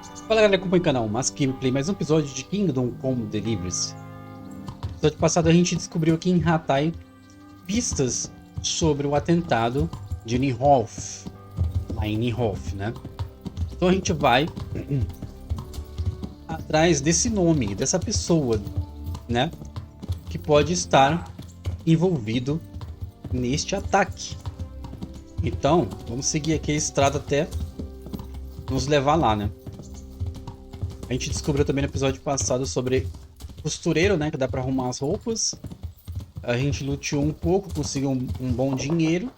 Fala galera, acompanha o canal Gameplay, mais um episódio de Kingdom Come Deliverance. No episódio passado a gente descobriu aqui em Hatay pistas sobre o atentado de Nihof, lá em Nihof, né? Então a gente vai atrás desse nome, dessa pessoa, né? Que pode estar envolvido neste ataque. Então, vamos seguir aqui a estrada até nos levar lá, né? A gente descobriu também no episódio passado sobre costureiro, né? Que dá pra arrumar as roupas. A gente luteou um pouco, conseguiu um bom dinheiro.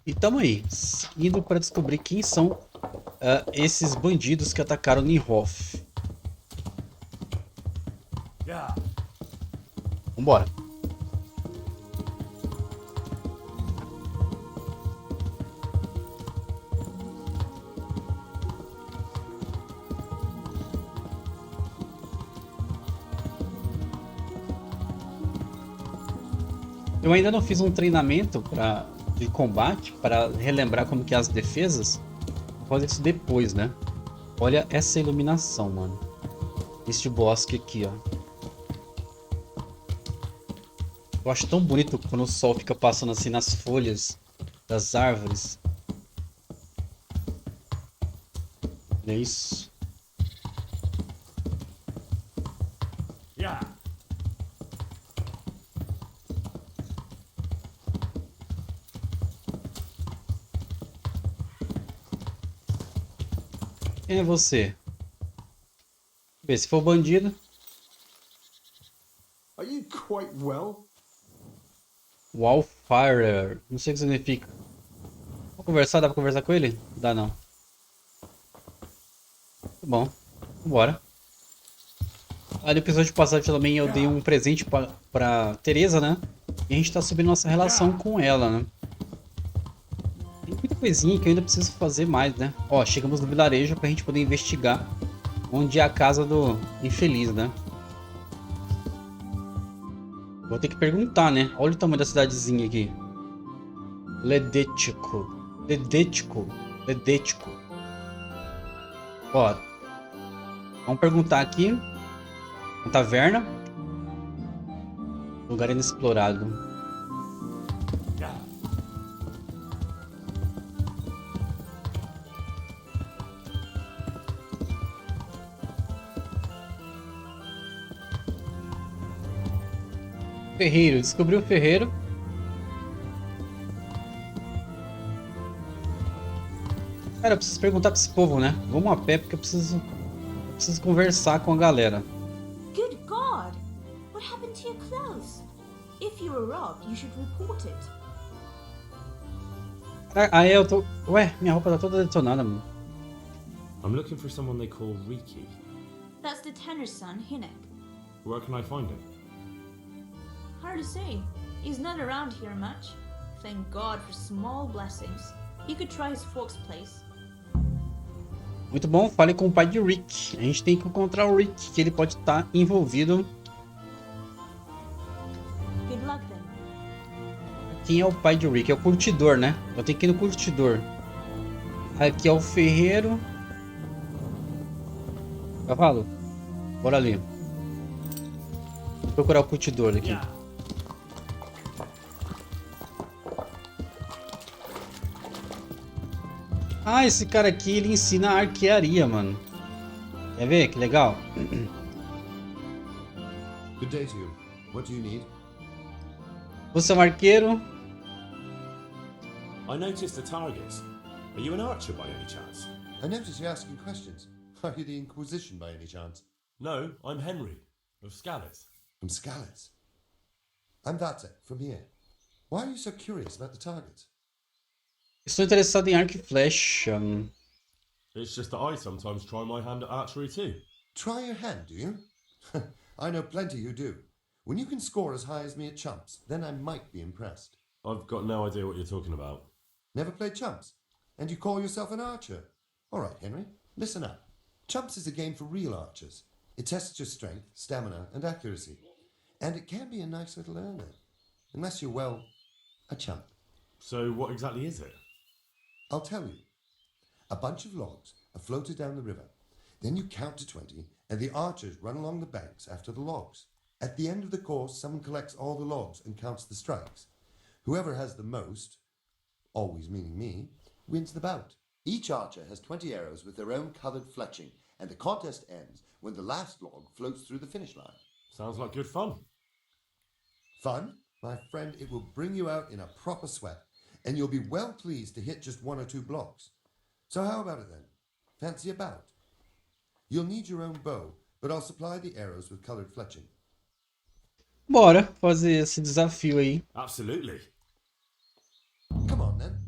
E tamo aí, indo pra descobrir quem são esses bandidos que atacaram Nihof. Vambora. Eu ainda não fiz um treinamento de combate para relembrar como que é as defesas. Vou fazer isso depois, né? Olha essa iluminação, mano. Este bosque aqui, ó. Eu acho tão bonito quando o sol fica passando assim nas folhas das árvores. Olha isso. Quem é você? Vê se for bandido. Are you quite well? Wildfire. Não sei o que significa. Vamos conversar? Dá pra conversar com ele? Dá não. Tá bom. Vambora. No episódio passado também eu dei um presente pra Teresa, né? E a gente tá subindo nossa relação com ela, né? Tem muita coisinha que eu ainda preciso fazer mais, né? Ó, chegamos no vilarejo pra gente poder investigar onde é a casa do infeliz, né? Vou ter que perguntar, né? Olha o tamanho da cidadezinha aqui. Ledético. Ledético. Ledético. Ó. Vamos perguntar aqui. Uma taverna. Lugar inexplorado. Ferreiro. Descobriu o ferreiro. Cara, eu preciso perguntar pra esse povo, né? Vamos a pé porque eu preciso conversar com a galera. Good God! What happened to your clothes? If you were robbed, you should report it. Eu tô... Ué, minha roupa tá toda detonada, mano. I'm looking for someone they call Riki. That's the tanner's son, Hinek. Where can I find him? Hard to say. He's not around here much. Thank God for small blessings. You could try his folks' place. Muito bom, fale com o pai de Rick. A gente tem que encontrar o Rick, que ele pode estar envolvido. Good luck then. Quem é o pai de Rick? É o curtidor, né? Eu tenho que ir no curtidor. Aqui é o ferreiro. Cavalo. Bora ali. Vou procurar o curtidor aqui. Ah, esse cara aqui, ele ensina arquearia, mano. Quer ver? Que legal. Good day to you. What do you need? Você é um arqueiro? I noticed the targets. Are you an archer by any chance? I notice you're asking questions. Are you the Inquisition by any chance? No, I'm Henry, of Scallis. From Scallis? I'm Vatsa, from here. Why are you so curious about the targets? Estou interessado em arco e flecha. It's just that I sometimes try my hand at archery too. Try your hand, do you? I know plenty who do. When you can score as high as me at chumps, then I might be impressed. I've got no idea what you're talking about. Never played chumps? And you call yourself an archer? All right, Henry, listen up. Chumps is a game for real archers. It tests your strength, stamina, and accuracy. And it can be a nice little earner. Unless you're, well, a chump. So what exactly is it? I'll tell you. A bunch of logs are floated down the river. Then you count to 20, and the archers run along the banks after the logs. At the end of the course, someone collects all the logs and counts the strikes. Whoever has the most, always meaning me, wins the bout. Each archer has 20 arrows with their own coloured fletching, and the contest ends when the last log floats through the finish line. Sounds like good fun. Fun? My friend, it will bring you out in a proper sweat, and you'll be well pleased to hit just 1 or 2 blocks. So how about it then? Fancy a bout? You'll need your own bow, but I'll supply the arrows with coloured fletching. Bora fazer esse desafio aí. Absolutely. Come on then.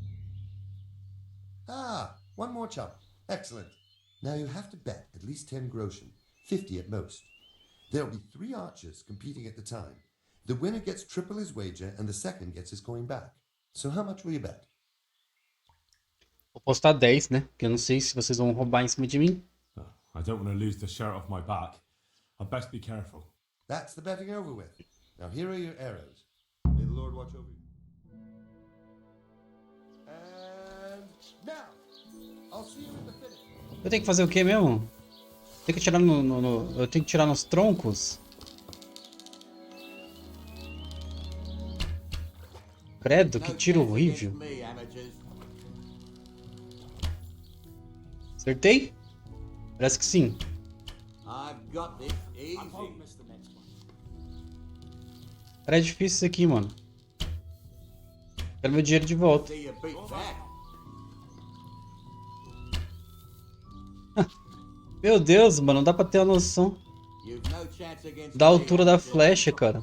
Ah, one more chump. Excellent. Now you have to bet at least 10 groschen, 50 at most. There'll be 3 archers competing at the time. The winner gets triple his wager and the second gets his coin back. So how much will you bet? Vou postar 10, né? Porque eu não sei se vocês vão roubar em cima de mim. I don't want to lose the shirt off my back. I'd best be careful. That's the betting over with. Now here are your arrows. May the Lord watch over you. And now, I'll see you at the finish. Eu tenho que fazer o que mesmo? Tem que tirar eu tenho que tirar nos troncos? Credo, que tiro horrível. Acertei? Parece que sim. Cara, é difícil isso aqui, mano. Quero meu dinheiro de volta. Meu Deus, mano, não dá pra ter uma noção da altura da flecha, cara.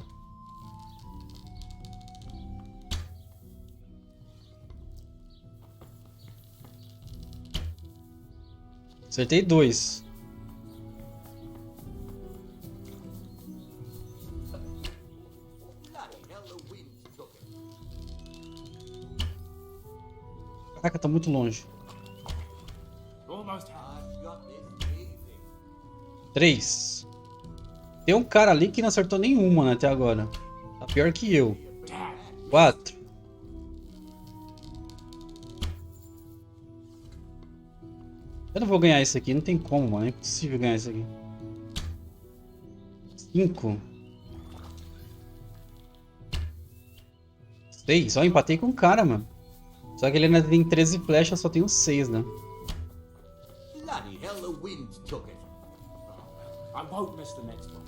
Acertei 2. Caraca, tá muito longe. 3. Tem um cara ali que não acertou nenhuma, né, até agora. Tá pior que eu. 4. Eu não vou ganhar isso aqui, não tem como, mano. É impossível ganhar isso aqui. 5. 6. Só empatei com o cara, mano. Só que ele ainda tem 13 flechas, só tenho 6, né? Bloody hell, the wind took it. I won't miss the next one.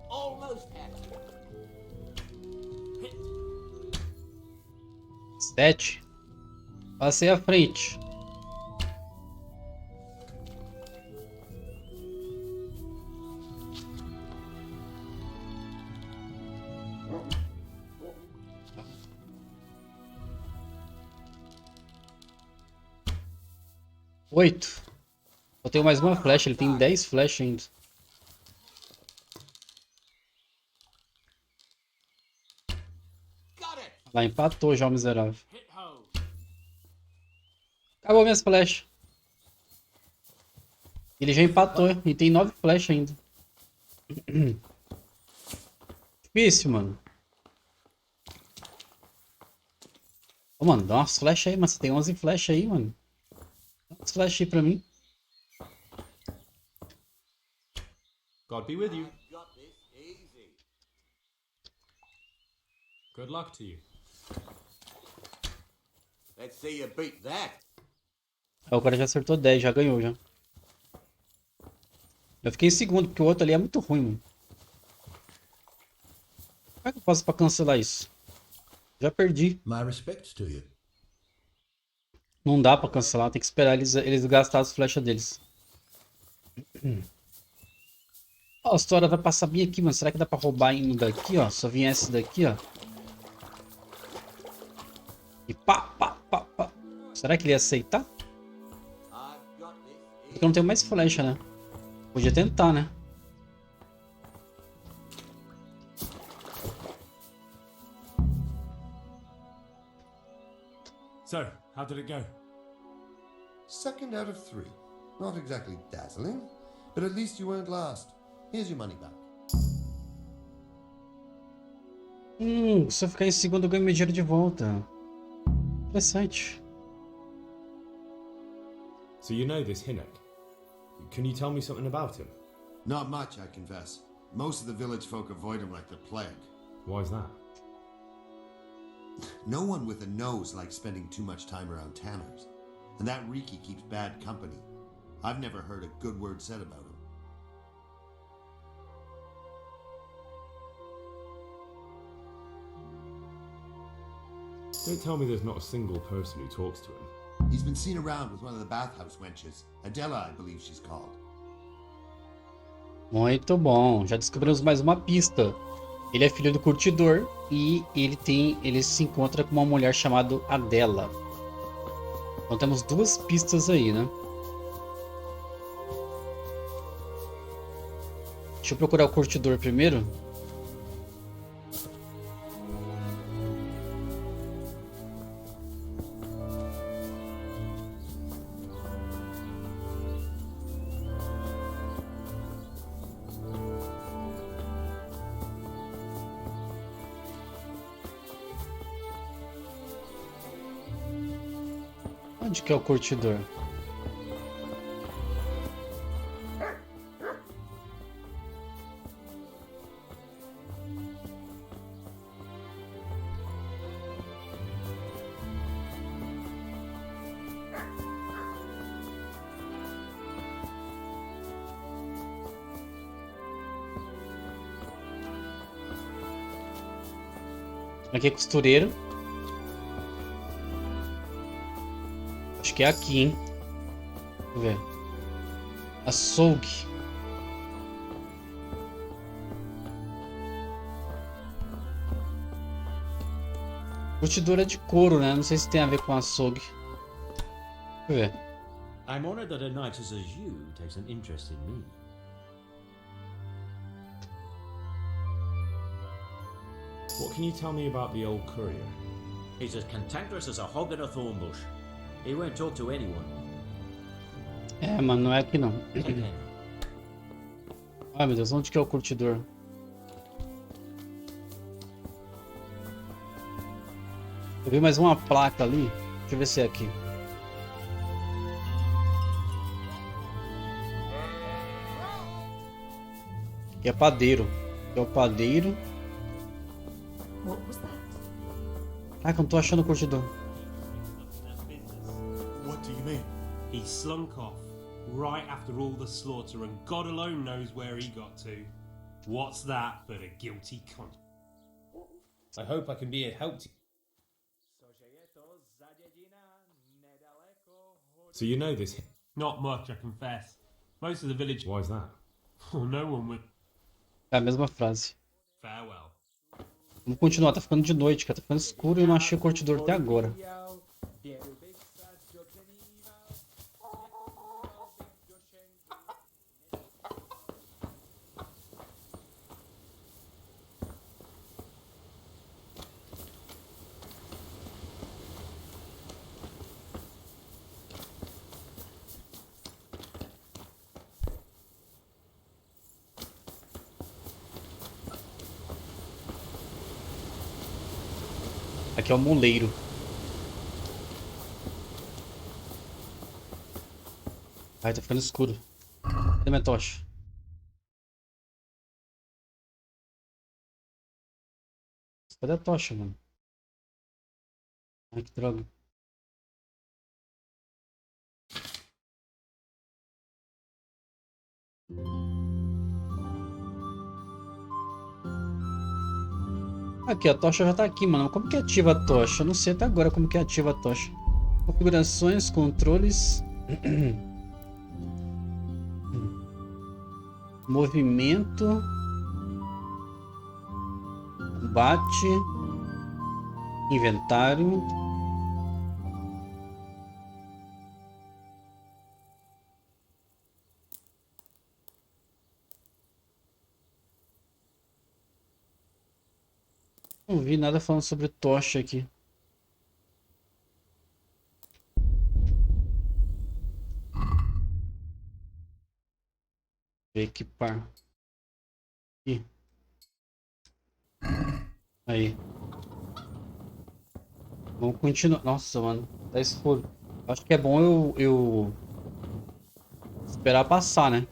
Almost had it. 7. Passei à frente. Oito. Eu tenho mais uma flecha, ele tem 10 flechas ainda. Lá empatou já o miserável. Acabou minhas flechas. Ele já empatou e tem 9 flechas ainda. Difícil, mano. Ô, mano, dá umas flechas aí, mas você tem 11 flechas aí, mano. Dá umas flechas aí pra mim. God be with you. Got this easy. Good luck to you. Let's see you beat that. O cara já acertou 10, já ganhou já. Eu fiquei em segundo, porque o outro ali é muito ruim, mano. Como é que eu faço pra cancelar isso? Já perdi. My respects to you. Não dá pra cancelar, tem que esperar eles gastar as flechas deles. Ó, a história vai passar bem aqui, mano. Será que dá pra roubar indo daqui, ó? Só vinha esse daqui, ó. E pá, pá, pá, pá. Será que ele ia aceitar? Porque eu não tenho mais flecha, né? Podia tentar, né? So, how did it go? Second out of 3. Not exactly dazzling, but at least you weren't last. Here's your money back. Se eu ficar em segundo eu ganho meu dinheiro de volta. Interessante. So you know this Hinnock. Can you tell me something about him? Not much, I confess. Most of the village folk avoid him like the plague. Why is that? No one with a nose likes spending too much time around tanners. And that Riki keeps bad company. I've never heard a good word said about him. Don't tell me there's not a single person who talks to him. He's been seen around with one of the bathhouse wenches. Adela, I believe she's called. Muito bom. Já descobrimos mais uma pista. Ele é filho do curtidor e ele se encontra com uma mulher chamada Adela. Então temos duas pistas aí, né? Deixa eu procurar o curtidor primeiro. Onde que é o curtidor? Aqui é costureiro. Acho que é aqui, hein? Deixa eu ver. Açougue. Curtidor é de couro, né? Não sei se tem a ver com açougue. Deixa eu ver. I'm honored that a knight such as you takes an interest in me. What can you tell me about the old courier? He's as cantankerous as a hog in a thorn bush. He won't talk to anyone. É, mano, não é aqui não. Again. Ai, meu Deus, onde que é o curtidor? Eu vi mais uma placa ali. Deixa eu ver se é aqui. Aqui é padeiro. Aqui é o padeiro. What was that? Ai, que eu não tô achando o curtidor. What do you mean? He slunk off right after all the slaughter, and God alone knows where he got to. What's that but a guilty con? I hope I can be a help to So you know this. Not much, I confess. Most of the village. Why is that? Oh, no one would. É a mesma frase. Farewell. Vamos continuar, tá ficando de noite, cara. Tá ficando escuro e eu não achei o curtidor até agora. Aqui é o moleiro. Ai, tá ficando escuro. Cadê minha tocha? Cadê a tocha, mano? Ai, que droga. Aqui, a tocha já tá aqui, mano. Como que ativa a tocha? Eu não sei até agora como que ativa a tocha. Configurações, controles... Movimento... Combate... Inventário... Não vi nada falando sobre tocha aqui. Equipar. Aqui. Aí. Vamos continuar. Nossa, mano. Tá escuro. Acho que é bom eu esperar passar, né?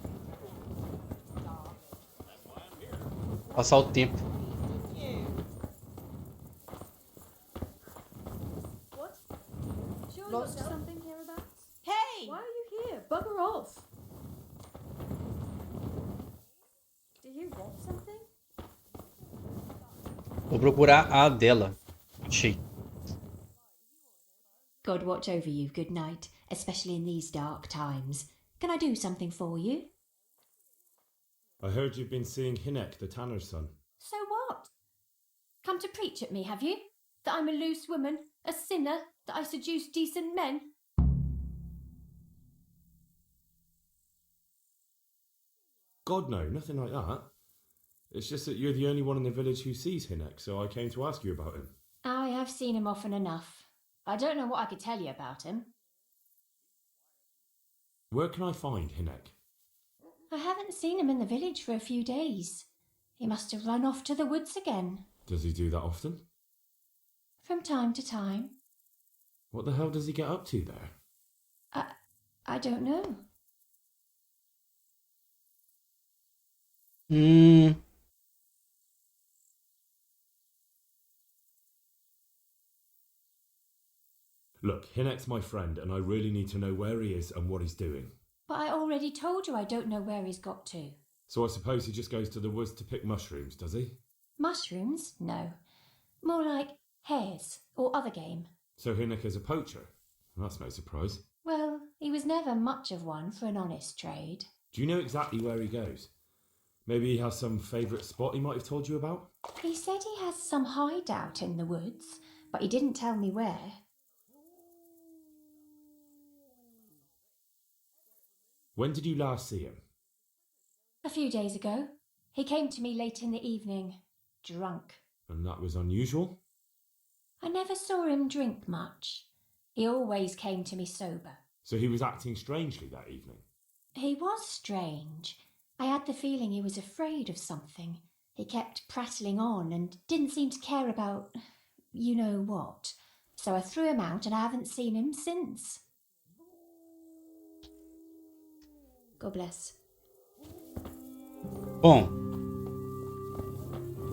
Passar o tempo. What? Sure lost something hereabouts? Hey! Why are you here? Bugger off! Do you want something? Vou procurar a dela. Achei. God watch over you, good night, especially in these dark times. Can I do something for you? I heard you've been seeing Hinek, the tanner's son. So what? Come to preach at me, have you? That I'm a loose woman, a sinner, that I seduce decent men? God, no, nothing like that. It's just that you're the only one in the village who sees Hinek, so I came to ask you about him. I have seen him often enough. I don't know what I could tell you about him. Where can I find Hinek? I haven't seen him in the village for a few days. He must have run off to the woods again. Does he do that often? From time to time. What the hell does he get up to there? I don't know. Look, Hinek's my friend, and I really need to know where he is and what he's doing. But I already told you I don't know where he's got to. So I suppose he just goes to the woods to pick mushrooms, does he? Mushrooms? No. More like hares or other game. So Hinek is a poacher? That's no surprise. Well, he was never much of one for an honest trade. Do you know exactly where he goes? Maybe he has some favourite spot he might have told you about? He said he has some hideout in the woods, but he didn't tell me where. When did you last see him? A few days ago. He came to me late in the evening, drunk. And that was unusual? I never saw him drink much. He always came to me sober. So he was acting strangely that evening? He was strange. I had the feeling he was afraid of something. He kept prattling on and didn't seem to care about you know what. So I threw him out and I haven't seen him since. God bless. Bom,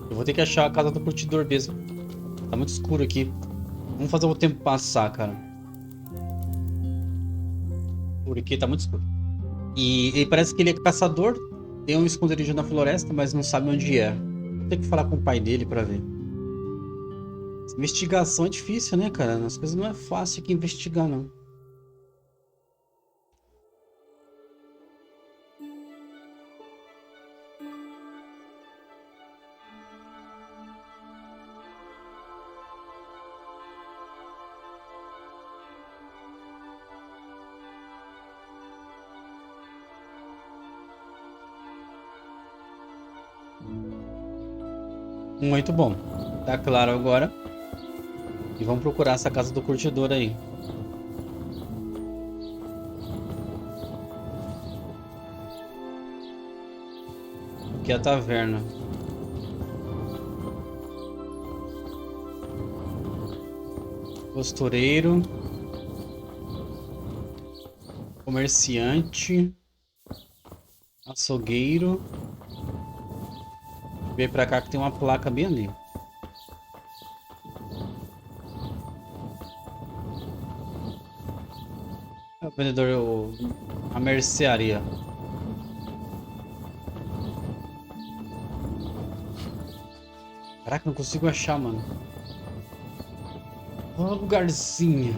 eu vou ter que achar a casa do curtidor mesmo. Tá muito escuro aqui. Vamos fazer o tempo passar, cara. Porque tá muito escuro. E parece que ele é caçador. Tem um esconderijo na floresta, mas não sabe onde é. Vou ter que falar com o pai dele pra ver. Essa investigação é difícil, né, cara? As coisas não é fácil aqui investigar, não. Muito bom. Tá claro agora. E vamos procurar essa casa do curtidor aí. Aqui é a taverna. Costureiro. Comerciante. Açougueiro. Vem pra cá que tem uma placa bem ali. É o vendedor, a mercearia. Caraca, não consigo achar, mano. Olha o lugarzinho.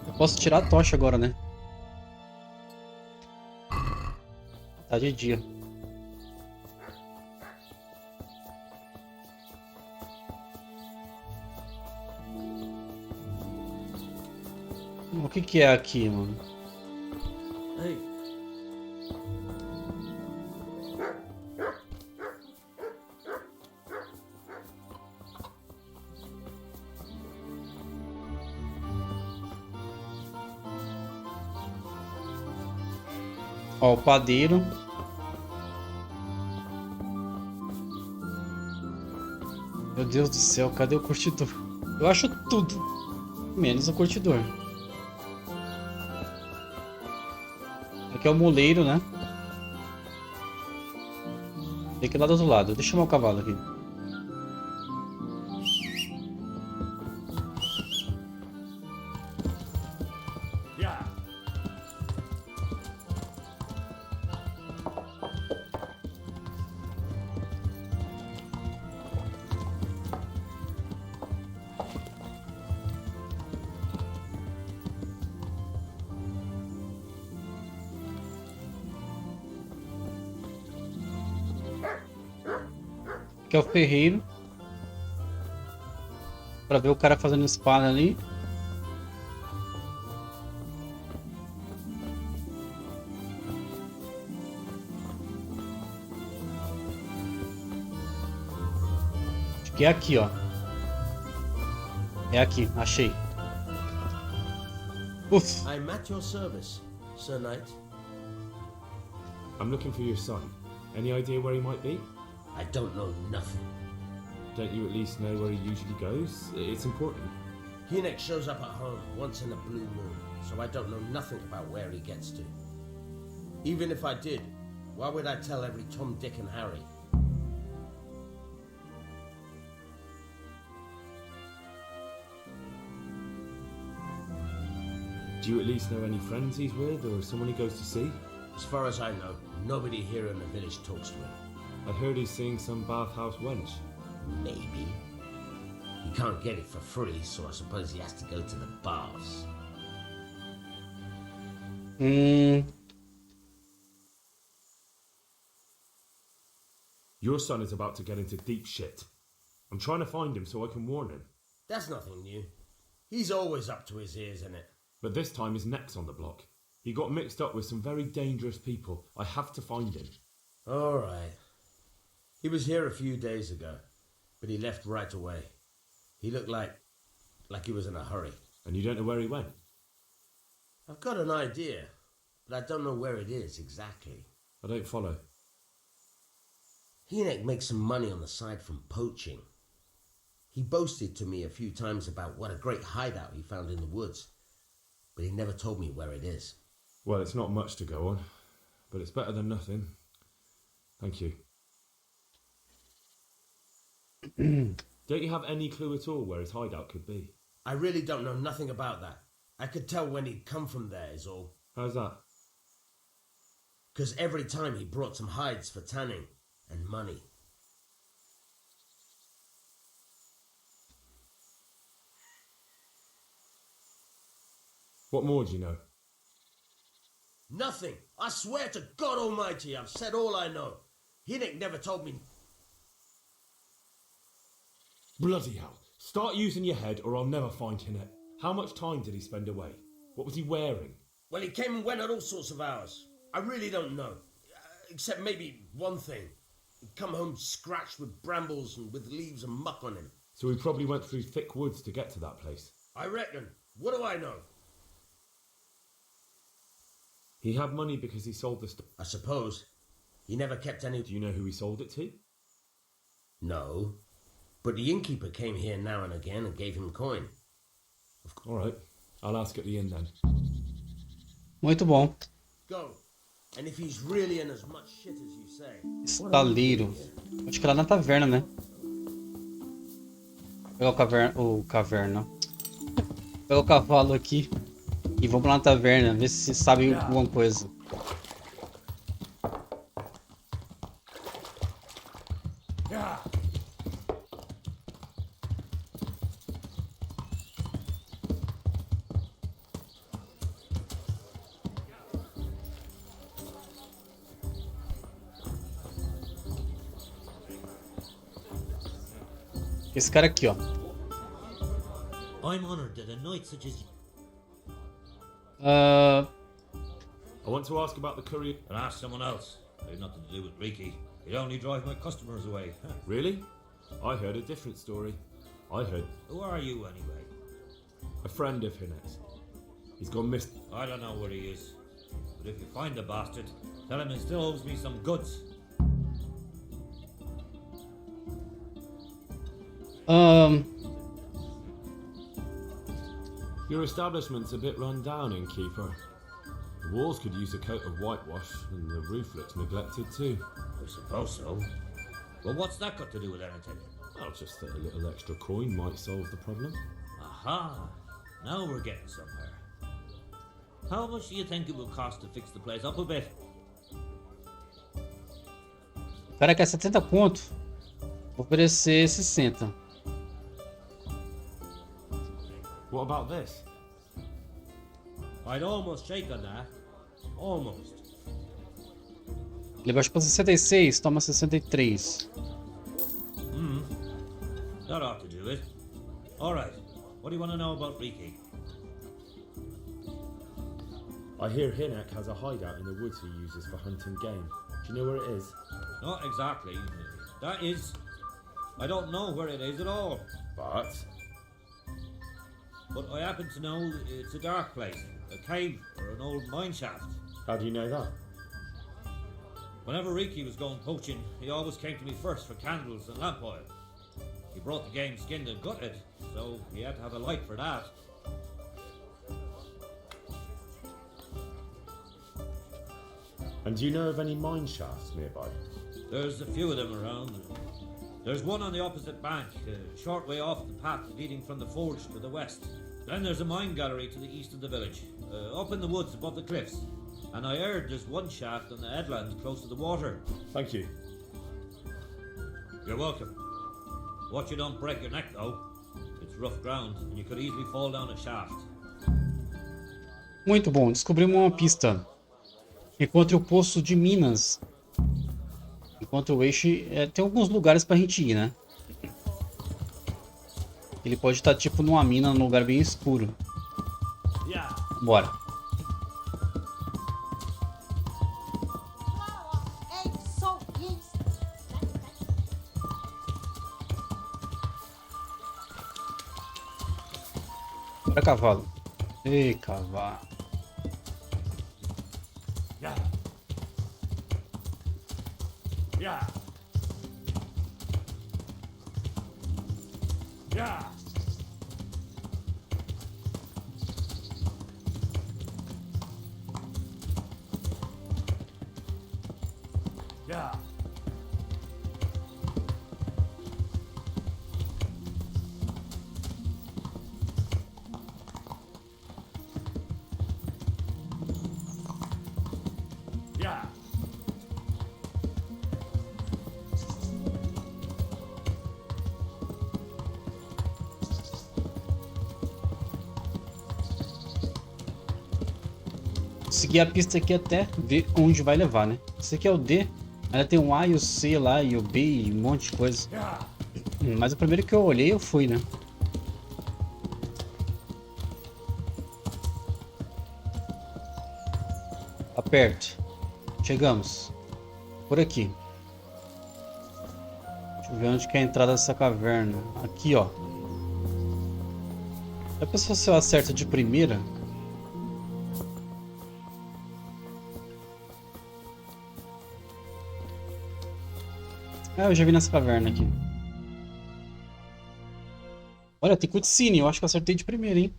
Eu posso tirar a tocha agora, né? Tá de dia. O que é aqui, mano? Hey. Ó, o padeiro. Meu Deus do céu, cadê o curtidor? Eu acho tudo, menos o curtidor. Aqui é o moleiro, né? Tem que ir lá do outro lado. Deixa eu chamar o cavalo aqui. Aqui é o ferreiro. Pra ver o cara fazendo espada ali. Acho que é aqui, ó. É aqui, achei. Uf. I'm at your service, Sir Knight. I'm looking for your son. Any idea where he might be? I don't know nothing. Don't you at least know where he usually goes? It's important. Hinek shows up at home once in a blue moon, so I don't know nothing about where he gets to. Even if I did, why would I tell every Tom, Dick and Harry? Do you at least know any friends he's with, or someone he goes to see? As far as I know, nobody here in the village talks to him. I heard he's seeing some bathhouse wench. Maybe. He can't get it for free, so I suppose he has to go to the baths. Your son is about to get into deep shit. I'm trying to find him so I can warn him. That's nothing new. He's always up to his ears in it. But this time his neck's on the block. He got mixed up with some very dangerous people. I have to find him. All right. He was here a few days ago, but he left right away. He looked like he was in a hurry. And you don't know where he went? I've got an idea, but I don't know where it is exactly. I don't follow. Hinek makes some money on the side from poaching. He boasted to me a few times about what a great hideout he found in the woods, but he never told me where it is. Well, it's not much to go on, but it's better than nothing. Thank you. Don't you have any clue at all where his hideout could be? I really don't know nothing about that. I could tell when he'd come from there is all. How's that? Because every time he brought some hides for tanning and money. What more do you know? Nothing. I swear to God Almighty, I've said all I know. Hinek never told me. Bloody hell. Start using your head or I'll never find Hinek. How much time did he spend away? What was he wearing? Well, he came and went at all sorts of hours. I really don't know. Except maybe one thing. He'd come home scratched with brambles and with leaves and muck on him. So he probably went through thick woods to get to that place. I reckon. What do I know? He had money because he sold the stuff. I suppose. He never kept any... Do you know who he sold it to? No. But the innkeeper came here now and again and gave him coin. All right. I'll ask at the inn then. Muito bom. Go. And if he's really in as much shit as you say. Estaleiro. Acho que é lá na taverna, né? Vou pegar o caverna. Vou pegar o cavalo aqui e vamos lá na taverna, ver se sabe alguma coisa. Esse cara aqui, ó. I'm honored that a knight such as you. I want to ask about the courier. And ask someone else. They've nothing to do with Riki. They only drive my customers away. Really? I heard a different story. I heard... Who are you anyway? A friend of Hinek's. He's gone missing. I don't know where he is. But if you find the bastard, tell him he still owes me some goods. Your establishment's a bit run down, innkeeper. The walls could use a coat of whitewash, and the roof looks neglected too. I suppose so. Well, what's that got to do with anything? Well, just that a little extra coin might solve the problem. Aha! Now we're getting somewhere. How much do you think it will cost to fix the place up a bit? O cara quer 70 conto. Vou oferecer 60. What about this? I'd almost shake on that. Almost. Ele baixou pra 66, toma 63. That ought to do it. Alright, what do you want to know about Riki? I hear Hinek has a hideout in the woods he uses for hunting game. Do you know where it is? Not exactly. That is... I don't know where it is at all. But I happen to know it's a dark place. A cave or an old mine shaft. how do you know that? Whenever Riki was going poaching, he always came to me first for candles and lamp oil. He brought the game skinned and gutted, so he had to have a light for that. And do you know of any mine shafts nearby? There's a few of them around. There's one on the opposite bank, a short way off the path leading from the forge to the west. Then there's a mine gallery to the east of the village, up in the woods above the cliffs. And I heard there's one shaft on the headland close to the water. Thank you. You're welcome. Watch you don't break your neck, though. It's rough ground, and you could easily fall down a shaft. Muito bom, descobrimos uma pista. Encontre o poço de minas. Enquanto o Eishi... tem alguns lugares pra gente ir, né? Ele pode estar tipo numa mina, num lugar bem escuro. Bora. Bora, cavalo. Ei, cavalo. Yeah. Yeah. Yeah. Yeah. Yeah. Seguir a pista aqui até ver onde vai levar, né? Esse aqui é o D. Ainda tem o A e o C lá e o B e um monte de coisa. Mas o primeiro que eu olhei eu fui, né? Aperto. Chegamos. Por aqui. Deixa eu ver onde que é a entrada dessa caverna. Aqui, ó. Já pensou se eu acerto de primeira? Ah, eu já vi nessa caverna aqui. Olha, tem cutscene. Eu acho que eu acertei de primeira, hein?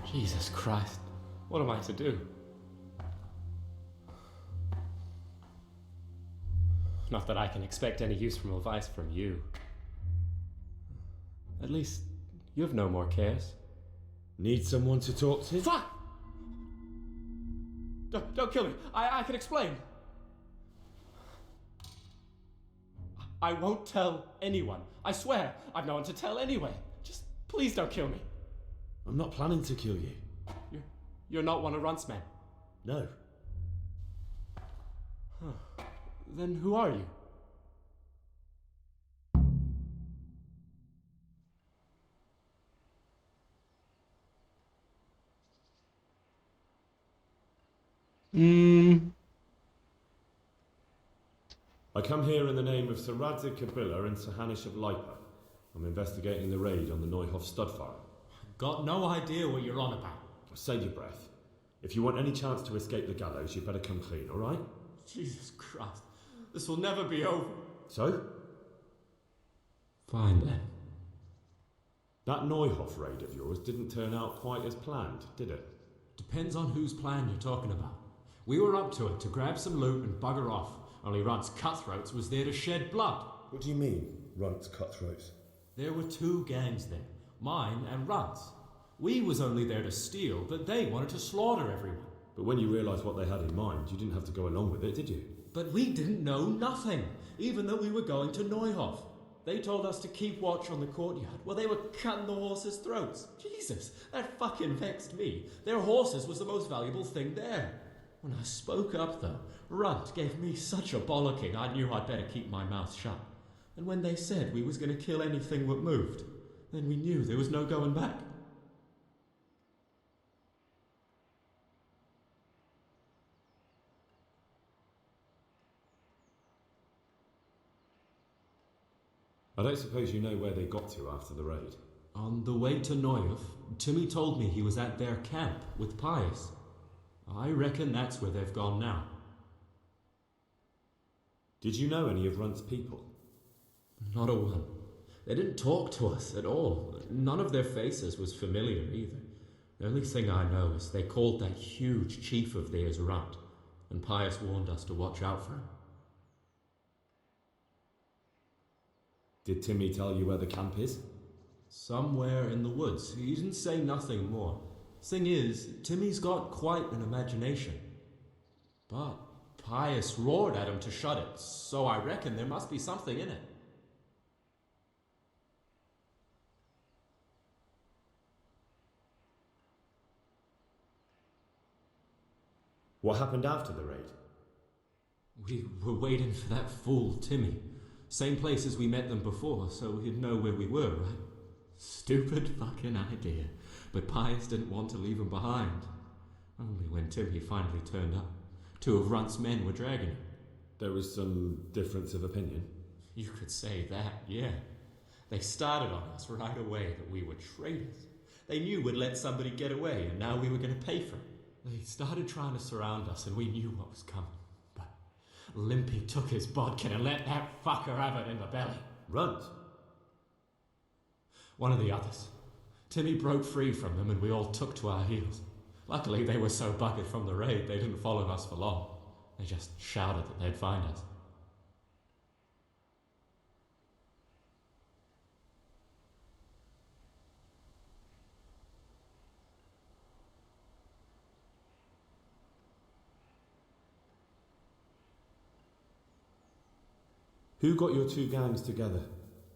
Jesus Christ. What am I to do? Not that I can expect any useful advice from you. At least, you have no more cares. Need someone to talk to? Fuck! Don't kill me. I can explain. I won't tell anyone. I swear. I've no one to tell anyway. Just please don't kill me. I'm not planning to kill you. You're not one of Runt's men? No. Huh. Then who are you? I come here in the name of Sir Radzig Kabila and Sir Hanish of Lipa. I'm investigating the raid on the Neuhof stud farm. Got no idea what you're on about. Save your breath. If you want any chance to escape the gallows, you better come clean, alright? Jesus Christ. This will never be over. So? Fine then. That Neuhoff raid of yours didn't turn out quite as planned, did it? Depends on whose plan you're talking about. We were up to it to grab some loot and bugger off, only Runt's cutthroats was there to shed blood. What do you mean, Runt's cutthroats? There were two gangs there, mine and Runt's. We was only there to steal, but they wanted to slaughter everyone. But when you realised what they had in mind, you didn't have to go along with it, did you? But we didn't know nothing, even though we were going to Neuhoff. They told us to keep watch on the courtyard while they were cutting the horses' throats. Jesus, that fucking vexed me. Their horses was the most valuable thing there. When I spoke up, though, Runt gave me such a bollocking I knew I'd better keep my mouth shut. And when they said we was going to kill anything that moved, then we knew there was no going back. I don't suppose you know where they got to after the raid? On the way to Neuhoff, Timmy told me he was at their camp with Pius. I reckon that's where they've gone now. Did you know any of Runt's people? Not a one. They didn't talk to us at all. None of their faces was familiar either. The only thing I know is they called that huge chief of theirs Runt, and Pius warned us to watch out for him. Did Timmy tell you where the camp is? Somewhere in the woods. He didn't say nothing more. Thing is, Timmy's got quite an imagination. But Pius roared at him to shut it, so I reckon there must be something in it. What happened after the raid? We were waiting for that fool, Timmy. Same place as we met them before, so he'd know where we were, right? Stupid fucking idea. But Pius didn't want to leave him behind. Only when Timmy finally turned up, two of Runt's men were dragging him. There was some difference of opinion? You could say that, yeah. They started on us right away that we were traitors. They knew we'd let somebody get away, and now we were going to pay for it. They started trying to surround us, and we knew what was coming. But Limpy took his bodkin and let that fucker have it in the belly. Runt? One of the others. Timmy broke free from them, and we all took to our heels. Luckily, they were so buggered from the raid, they didn't follow us for long. They just shouted that they'd find us. Who got your two gangs together?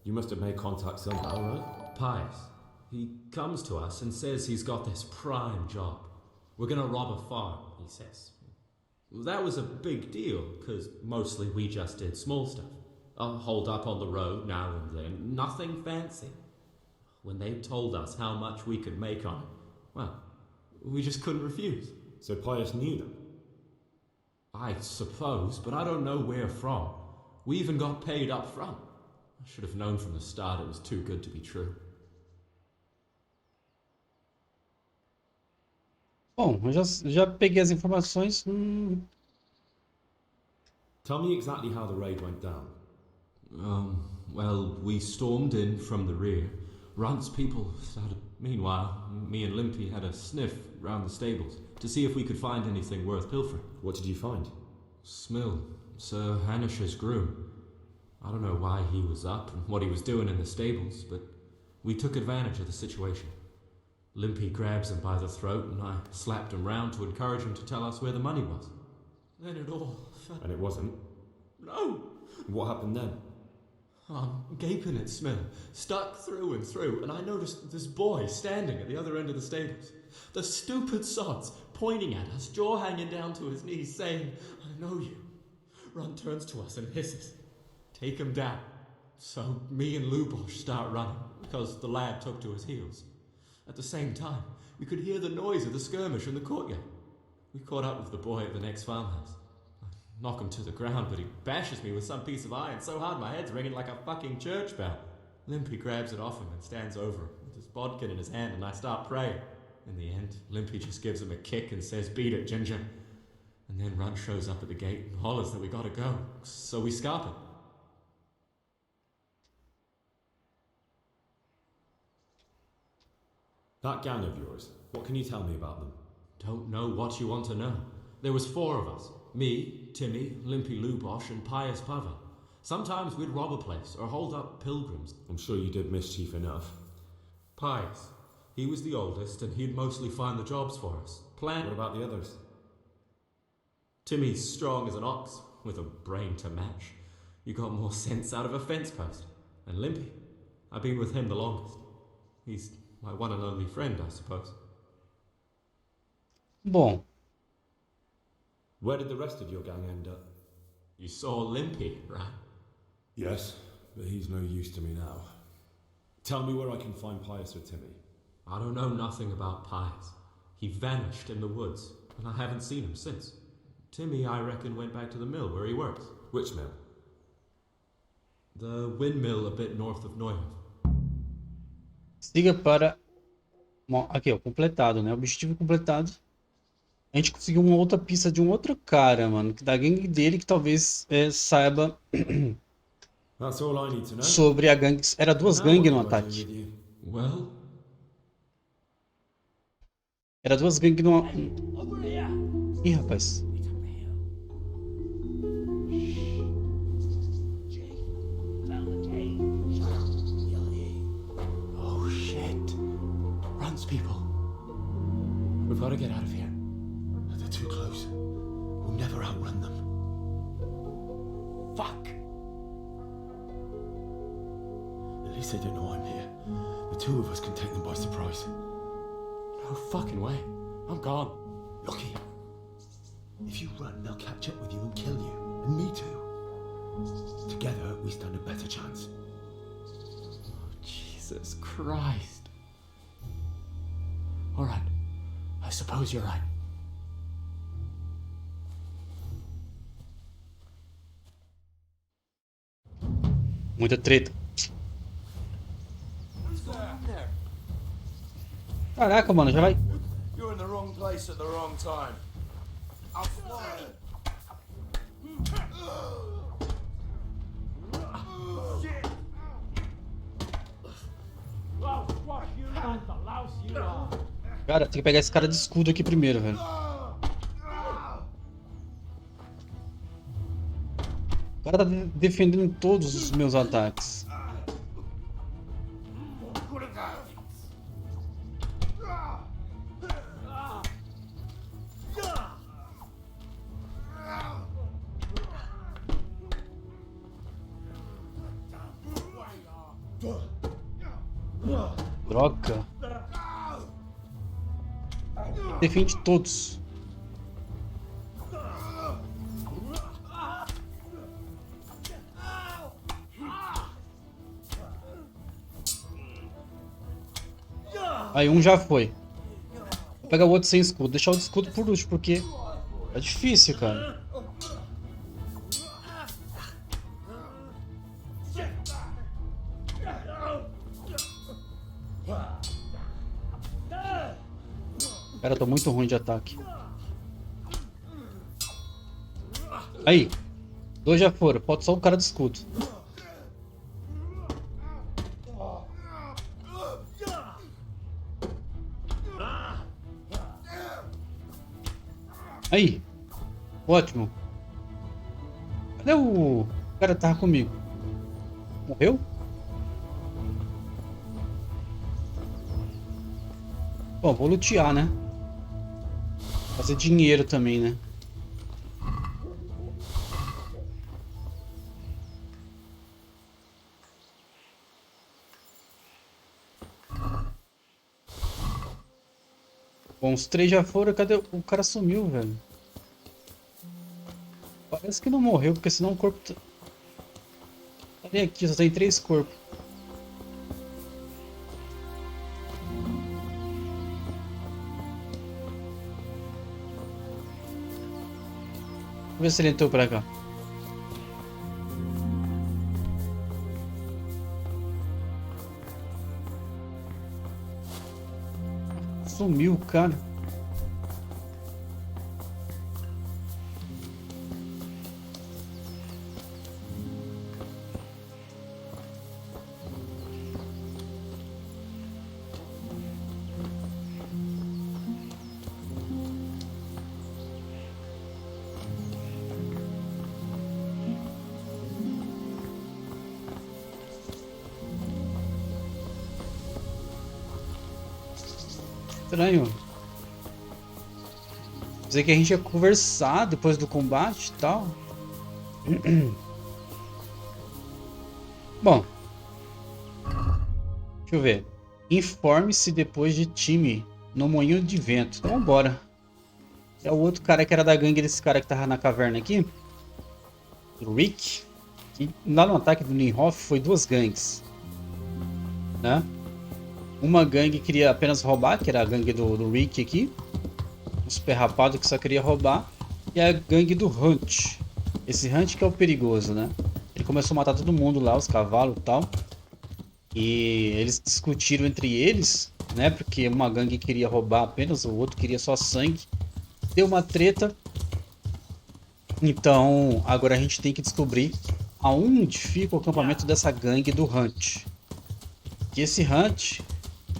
You must have made contact somehow, right? Pius. He comes to us and says he's got this prime job. We're gonna rob a farm, he says. That was a big deal, because mostly we just did small stuff. Hold up on the road now and then, nothing fancy. When they told us how much we could make on it, well, we just couldn't refuse. So Pius knew them? I suppose, but I don't know where from. We even got paid up front. I should have known from the start it was too good to be true. Bom, eu já peguei as informações. Tell me exactly how the raid went down. Well, we stormed in from the rear. Runt's people started. Meanwhile, me and Limpy had a sniff round the stables to see if we could find anything worth pilfering. What did you find? Smill, Sir Hanish's groom. I don't know why he was up and what he was doing in the stables, but we took advantage of the situation. Limpy grabs him by the throat and I slapped him round to encourage him to tell us where the money was. Then it all fell. And it wasn't? No! What happened then? I'm gaping at Smill, stuck through and through, and I noticed this boy standing at the other end of the stables. The stupid sods pointing at us, jaw hanging down to his knees, saying, "I know you." Runt turns to us and hisses, "Take him down." So me and Lubosh start running, because the lad took to his heels. At the same time, we could hear the noise of the skirmish in the courtyard. We caught up with the boy at the next farmhouse. I knock him to the ground, but he bashes me with some piece of iron so hard my head's ringing like a fucking church bell. Limpy grabs it off him and stands over him with his bodkin in his hand and I start praying. In the end, Limpy just gives him a kick and says, "Beat it, Ginger." And then Runt shows up at the gate and hollers that we gotta go. So we scarp it. That gang of yours, what can you tell me about them? Don't know what you want to know. There was 4 of us. Me, Timmy, Limpy Lubosh, and Pious Pava. Sometimes we'd rob a place or hold up pilgrims. I'm sure you did mischief enough. Pious. He was the oldest and he'd mostly find the jobs for us. What about the others? Timmy's strong as an ox, with a brain to match. You got more sense out of a fence post. And Limpy, I've been with him the longest. He's my one and only friend, I suppose. Bom. Where did the rest of your gang end up? You saw Limpy, right? Yes, but he's no use to me now. Tell me where I can find Pious or Timmy. I don't know nothing about Pious. He vanished in the woods, and I haven't seen him since. Timmy, I reckon, went back to the mill where he works. Which mill? The windmill a bit north of Neuhof. Siga para... Aqui, ó, completado, né? Objetivo completado. A gente conseguiu uma outra pista de um outro cara, mano. Da gangue dele, que talvez saiba... That's all I need to know. sobre a gangue. Era 2 gangues no ataque. Well... Era 2 gangues no... Ih, rapaz. Oh shit. Runt's people. We've got to get out of here. They're too close. We'll never outrun them. Fuck. At least they don't know I'm here. The 2 of us can take them by surprise. No fucking way. I'm gone. Look here. If you run, they'll catch up with you and kill you. And me too. Together, we stand a better chance. Oh, Jesus Christ. Alright. I suppose you're right. Muita treta. Caraca, mano, já vai. You're in the wrong place at the wrong time. I'll fly. Shit. Oh, fuck you, man, the louse you are. Cara, tem que pegar esse cara de escudo aqui primeiro, velho. O cara tá defendendo todos os meus ataques. Droga. Defende todos. Aí um já foi. Vou pegar o outro sem escudo. Deixar o de escudo por último, porque é difícil, cara. Cara, eu tô muito ruim de ataque. Aí. 2 já foram. Falta só o cara do escudo. Aí. Ótimo. Cadê o cara que tava comigo? Morreu? Bom, vou lutear, né? Fazer dinheiro também, né? Bom, os 3 já foram. Cadê? O cara sumiu, velho. Parece que não morreu, porque senão o corpo... Cadê aqui? Só tem 3 corpos. Vamos ver se ele entrou pra cá. Sumiu, cara. Estranho. Dizer que a gente ia conversar depois do combate e tal. Bom. Deixa eu ver. Informe-se depois de time no moinho de vento. Então vambora. É o outro cara que era da gangue desse cara que tava na caverna aqui. O Rick. Que lá no ataque do Ninhoff foi duas gangues. Né? Uma gangue queria apenas roubar, que era a gangue do Rick aqui. Um super rapado que só queria roubar. E a gangue do Runt. Esse Runt que é o perigoso, né? Ele começou a matar todo mundo lá, os cavalos e tal. E eles discutiram entre eles, né? Porque uma gangue queria roubar apenas, o outro queria só sangue. Deu uma treta. Então, agora a gente tem que descobrir aonde fica o acampamento dessa gangue do Runt. Que esse Runt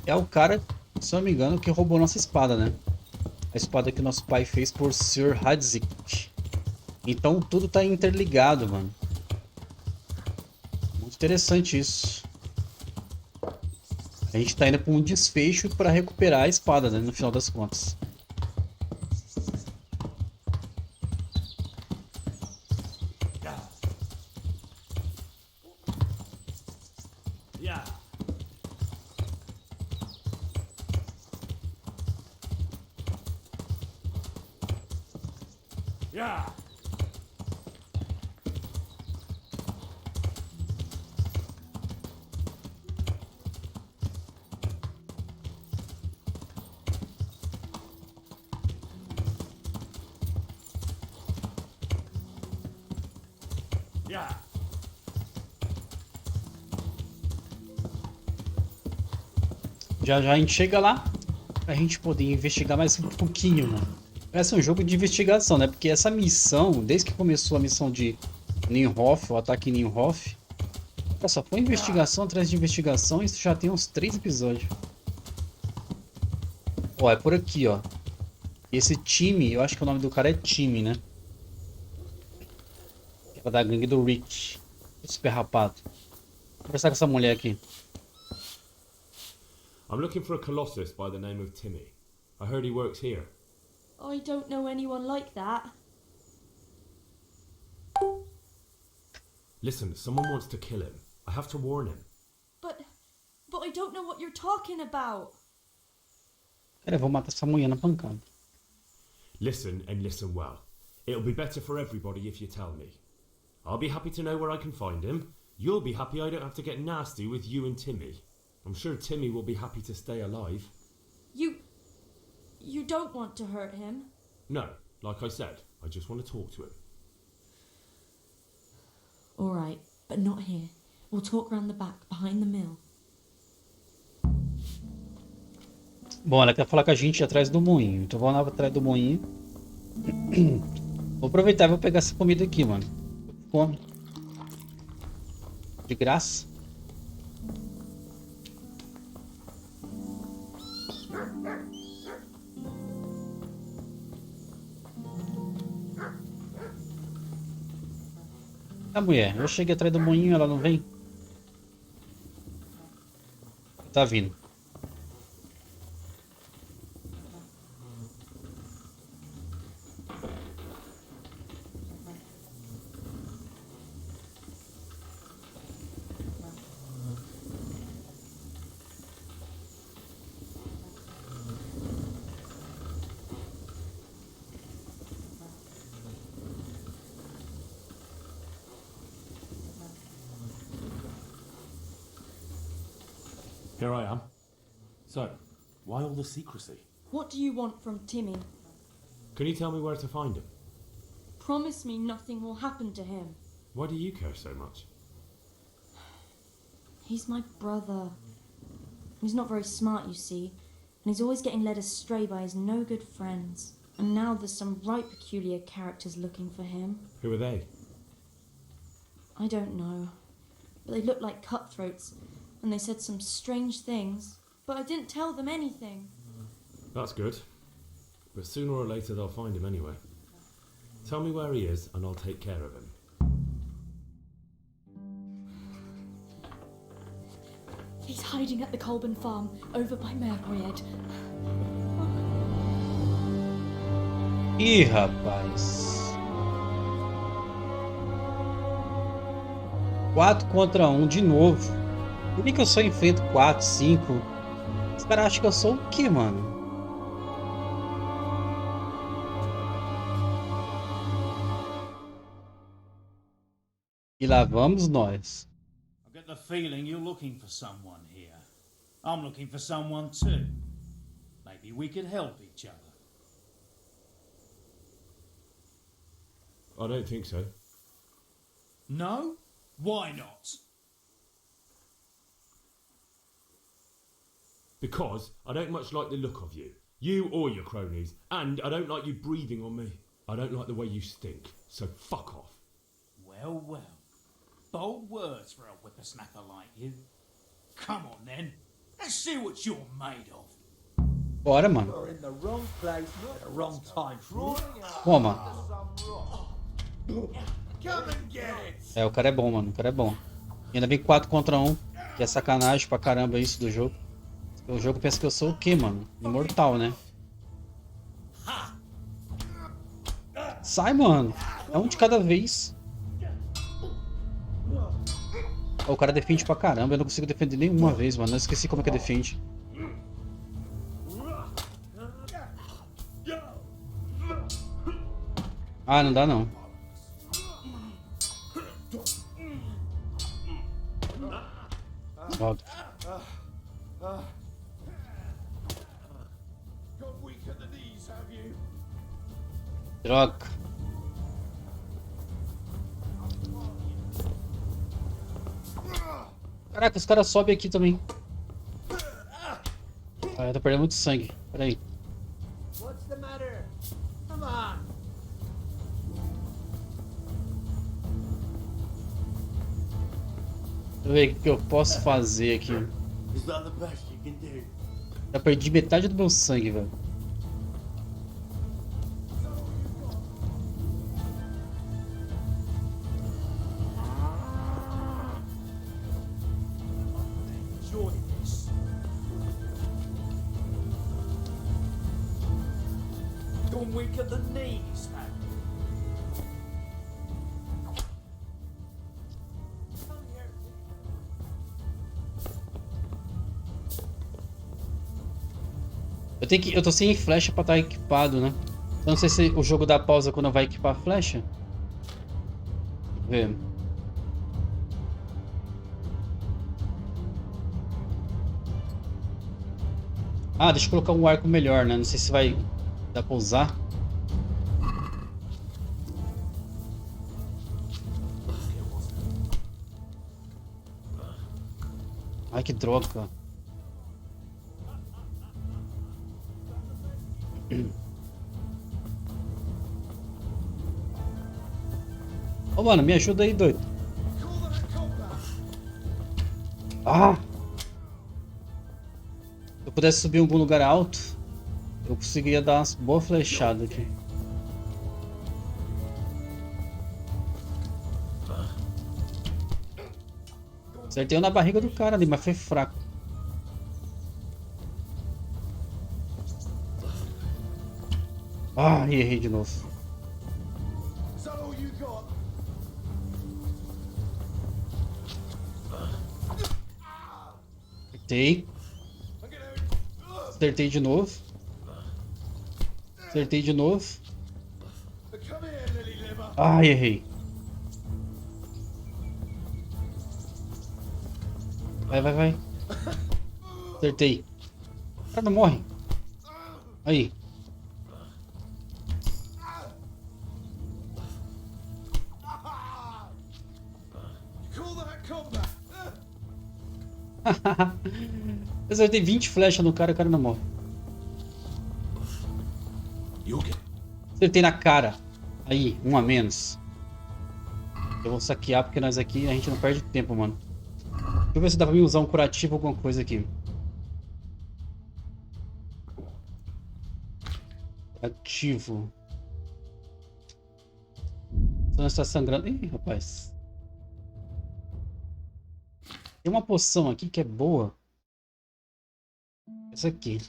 é o cara, se não me engano, que roubou nossa espada, né? A espada que nosso pai fez por Sir Hadzik. Então tudo tá interligado, mano. Muito interessante isso. A gente tá indo pra um desfecho pra recuperar a espada, né? No final das contas. Já já a gente chega lá pra gente poder investigar mais um pouquinho, mano. Parece um jogo de investigação, né? Porque essa missão, desde que começou a missão de Ninhoff, o ataque Ninhoff, só foi investigação atrás de investigação e isso já tem uns 3 episódios. Ó, é por aqui, ó. Esse time, eu acho que o nome do cara é Time, né? É da gangue do Rick. Super rapado. Vou conversar com essa mulher aqui. I'm looking for a colossus by the name of Timmy. I heard he works here. I don't know anyone like that. Listen, someone wants to kill him. I have to warn him. But I don't know what you're talking about. Cara, eu vou matar essa mulher na pancada. Listen and listen well. It'll be better for everybody if you tell me. I'll be happy to know where I can find him. You'll be happy I don't have to get nasty with you and Timmy. I'm sure Timmy will be happy to stay alive. You don't want to hurt him? No, like I said, I just want to talk to him. Alright, but not here. We'll talk round the back, behind the mill. Bom, ela quer falar com a gente atrás do moinho. Então vamos lá atrás do moinho. Vou aproveitar e vou pegar essa comida aqui, mano. Fome. De graça. A mulher, eu cheguei atrás do moinho, ela não vem? Tá vindo. Here I am. So, why all the secrecy? What do you want from Timmy? Can you tell me where to find him? Promise me nothing will happen to him. Why do you care so much? He's my brother. He's not very smart, you see, he's always getting led astray by his no good friends. And now there's some right peculiar characters looking for him. Who are they? I don't know. But they looked like cutthroats, and they said some strange things. But I didn't tell them anything. That's good. But sooner or later they'll find him anyway. Tell me where he is and I'll take care of him. He's hiding at the Colburn farm, over by Merbried. Ih, rapaz. 4 contra 1 de novo. Por que eu só enfrento 4, 5? Os caras acham que eu sou o quê, mano? E lá vamos nós. I get the feeling you're looking for someone here. I'm looking for someone too. Maybe we could help each other. I don't think so. No? Why not? Because I don't much like the look of you. You or your cronies. And I don't like you breathing on me. I don't like the way you stink. So fuck off. Well, well. Bold words for a whippersnapper like you. Come on then. Let's see what you're made of. Bora, mano. You're in the wrong place, not the wrong time. Bom, mano. Come and get it. É, o cara é bom, mano. O cara é bom. E ainda vem 4 contra 1. Que é sacanagem pra caramba isso do jogo. O jogo pensa que eu sou o quê, mano? Imortal, né? Sai, mano. É um de cada vez. O cara defende pra caramba. Eu não consigo defender nenhuma vez, mano. Eu esqueci como é que defende. Ah, não dá não. Droga. Droga. Caraca, os caras sobem aqui também. Ah, eu tô perdendo muito sangue. Pera aí. What's the matter? Come on. Deixa eu ver o que eu posso fazer aqui. Já perdi metade do meu sangue, velho. Eu tô sem flecha pra estar equipado, né? Eu não sei se o jogo dá pausa quando vai equipar a flecha. Deixa eu ver. Ah, deixa eu colocar um arco melhor, né? Não sei se vai dar pra usar. Ai, que droga. Ô, mano, me ajuda aí, doido. Ah! Se eu pudesse subir em algum lugar alto, eu conseguiria dar umas boas flechadas aqui. Acertei na barriga do cara ali, mas foi fraco. Ah, errei de novo. Acertei. Acertei de novo. Acertei de novo. Ah, errei. Vai, vai, vai. Acertei. O cara não morre. Aí. Eu acertei 20 flechas no cara, o cara não morre. Acertei na cara. Aí, um a menos. Eu vou saquear porque nós aqui a gente não perde tempo, mano. Deixa eu ver se dá pra mim usar um curativo ou alguma coisa aqui. Curativo. Só não está sangrando. Ih, rapaz. Tem uma poção aqui que é boa. Essa aqui.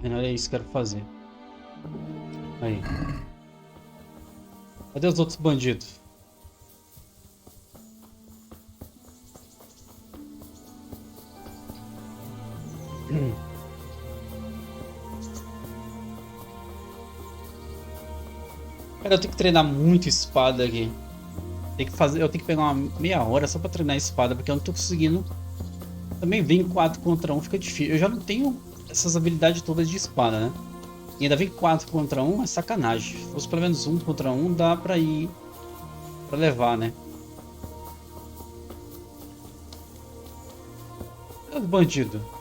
Mas não é isso que eu quero fazer. Aí. Cadê os outros bandidos? Cara, eu tenho que treinar muito espada aqui. Eu tenho que pegar uma meia hora só pra treinar a espada, porque eu não tô conseguindo. Também vem 4 contra 1, fica difícil. Eu já não tenho essas habilidades todas de espada, né? E ainda vem 4 contra 1, é sacanagem. Se fosse pelo menos 1 contra 1, dá pra ir. Pra levar, né? É o bandido.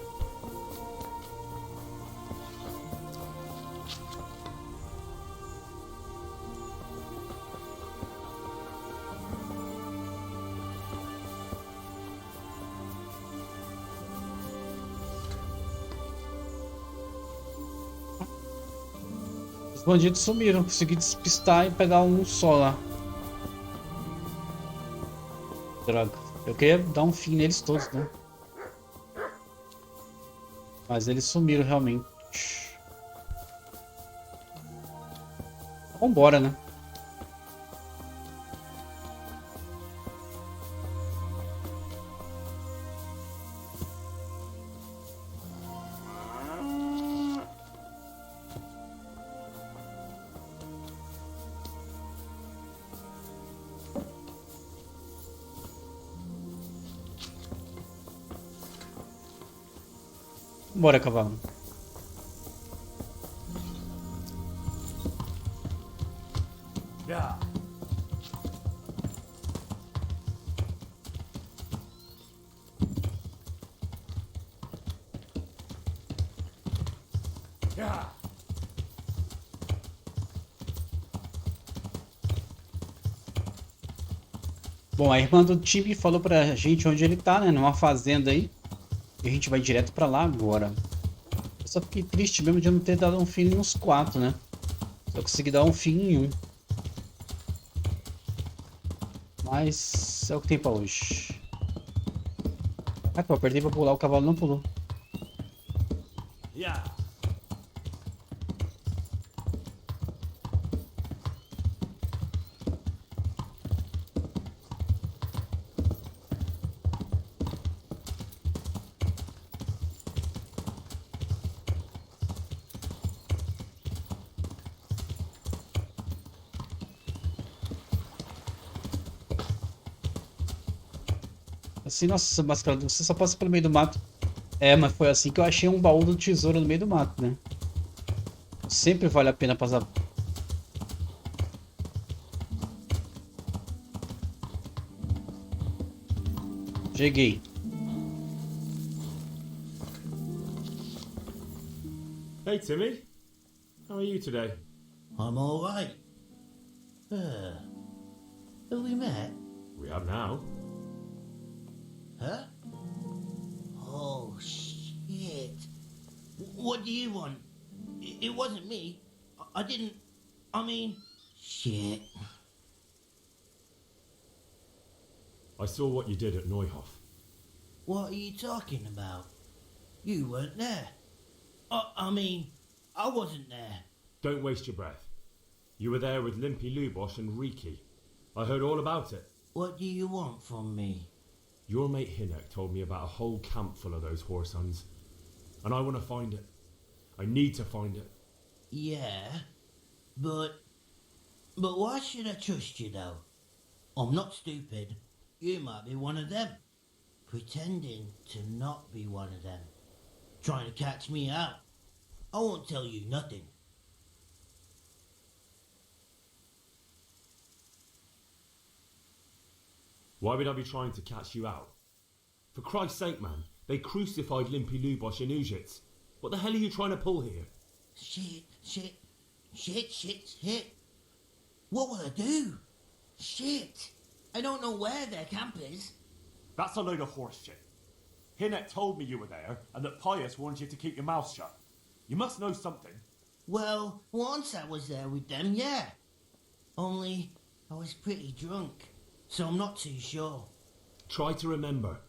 Os bandidos sumiram, consegui despistar e pegar um só lá. Droga, eu queria dar um fim neles todos, né? Mas eles sumiram realmente. Vambora, né? Bora, cavalo. Yeah. Yeah. Bom, a irmã do time falou pra gente onde ele tá, né? Numa fazenda aí. E a gente vai direto pra lá agora. Eu só fiquei triste mesmo de não ter dado um fim nos 4, né? Só consegui dar um fim em 1. Mas é o que tem pra hoje. Ah, pô, apertei pra pular, o cavalo não pulou. Yeah. Assim, nossa, Maskarado, você só passa pelo meio do mato. É, mas foi assim que eu achei um baú do tesouro no meio do mato, né? Sempre vale a pena passar. Cheguei. Hey, Timmy. How are you today? I'm all right. Have we met? We have now. Huh? Oh, shit. What do you want? It wasn't me. I didn't... I mean... Shit. I saw what you did at Neuhof. What are you talking about? You weren't there. I mean, I wasn't there. Don't waste your breath. You were there with Limpy Lubosh and Riki. I heard all about it. What do you want from me? Your mate Hinek told me about a whole camp full of those whoresons. And I want to find it. I need to find it. Yeah, but why should I trust you though? I'm not stupid. You might be one of them. Pretending to not be one of them. Trying to catch me out. I won't tell you nothing. Why would I be trying to catch you out? For Christ's sake, man, they crucified Limpy Lubosh in Ujits. What the hell are you trying to pull here? Shit. What will I do? Shit. I don't know where their camp is. That's a load of horse shit. Hinnet told me you were there, and that Pius warned you to keep your mouth shut. You must know something. Well, once I was there with them, yeah. Only I was pretty drunk, so I'm not too sure. Try to remember.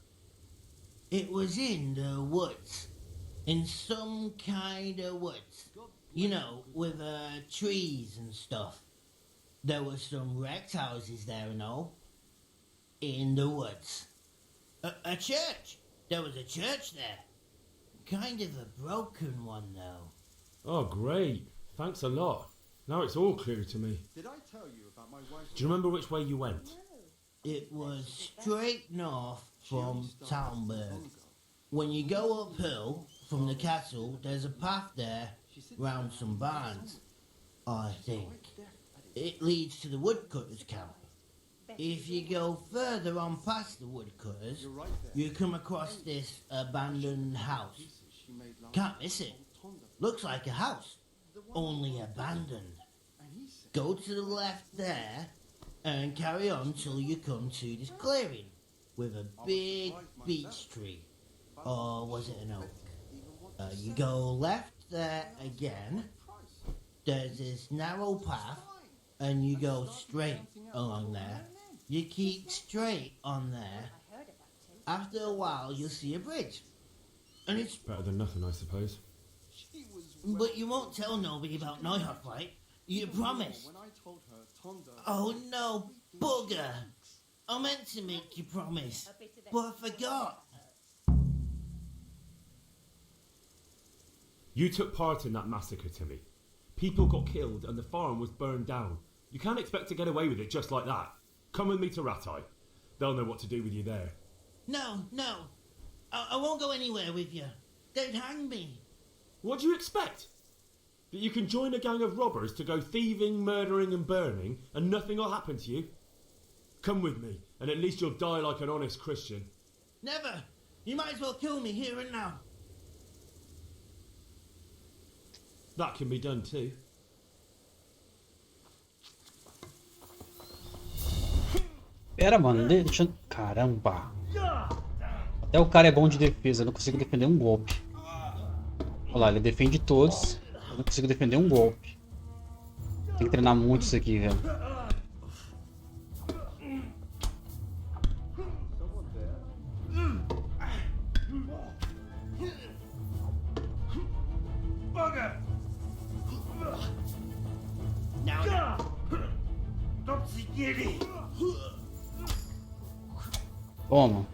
It was in the woods. In some kind of woods. You know, with trees and stuff. There were some wrecked houses there and all. In the woods. A church. There was a church there. Kind of a broken one, though. Oh, great. Thanks a lot. Now it's all clear to me. Did I tell you about my wife? Do you remember which way you went? It was straight north from Talmberg. When you go uphill from the castle, there's a path there round some barns, I think. It leads to the woodcutters' camp. If you go further on past the woodcutters, you come across this abandoned house. Can't miss it. Looks like a house, only abandoned. Go to the left there and carry on till you come to this clearing with a big beech tree. Or was it an oak? You go left there again. There's this narrow path and you go straight along there. You keep straight on there. After a while you'll see a bridge. And it's better than nothing, I suppose. But you won't tell nobody about Neuhoff, right? You promise? Oh no, bugger! I meant to make you promise, but I forgot. You took part in that massacre, Timmy. People got killed and the farm was burned down. You can't expect to get away with it just like that. Come with me to Ratai. They'll know what to do with you there. No. I won't go anywhere with you. They'd hang me. What do you expect? That you can join a gang of robbers to go thieving, murdering and burning and nothing will happen to you? Come with me and at least you'll die like an honest Christian. Never. You might as well kill me here and now. That can be done too. Pera, mano, deixa... Caramba. Até o cara é bom de defesa, eu não consigo defender um golpe. Olha lá, ele defende todos. Eu não consigo defender um golpe. Tem que treinar muito isso aqui, velho. Toma.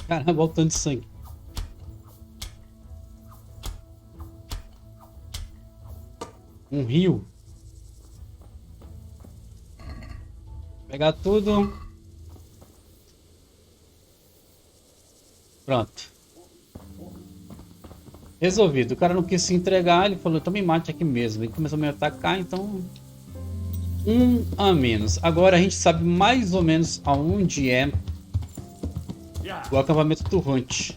Caramba, olha o tanto de sangue. Um rio. Pegar tudo. Pronto. Resolvido. O cara não quis se entregar. Ele falou, então me mate aqui mesmo. Ele começou a me atacar, então... Um a menos. Agora a gente sabe mais ou menos aonde é o acampamento do Runt.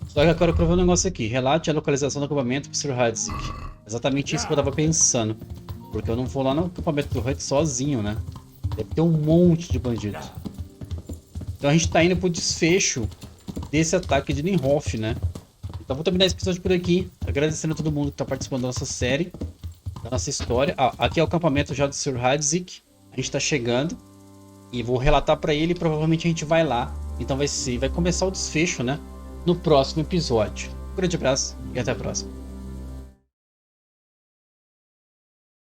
Só que agora eu quero ver um negócio aqui. Relate a localização do acampamento para o Sr. Hadzik. Exatamente isso que eu tava pensando. Porque eu não vou lá no acampamento do Runt sozinho, né? Deve ter um monte de bandidos. Então a gente tá indo pro desfecho desse ataque de Neuhoff, né? Então vou terminar esse episódio por aqui. Agradecendo a todo mundo que tá participando da nossa série. Da nossa história. Aqui é o acampamento já do Sr. Hadzik. A gente tá chegando. E vou relatar pra ele e provavelmente a gente vai lá. Então vai começar o desfecho, né? No próximo episódio. Um grande abraço e até a próxima.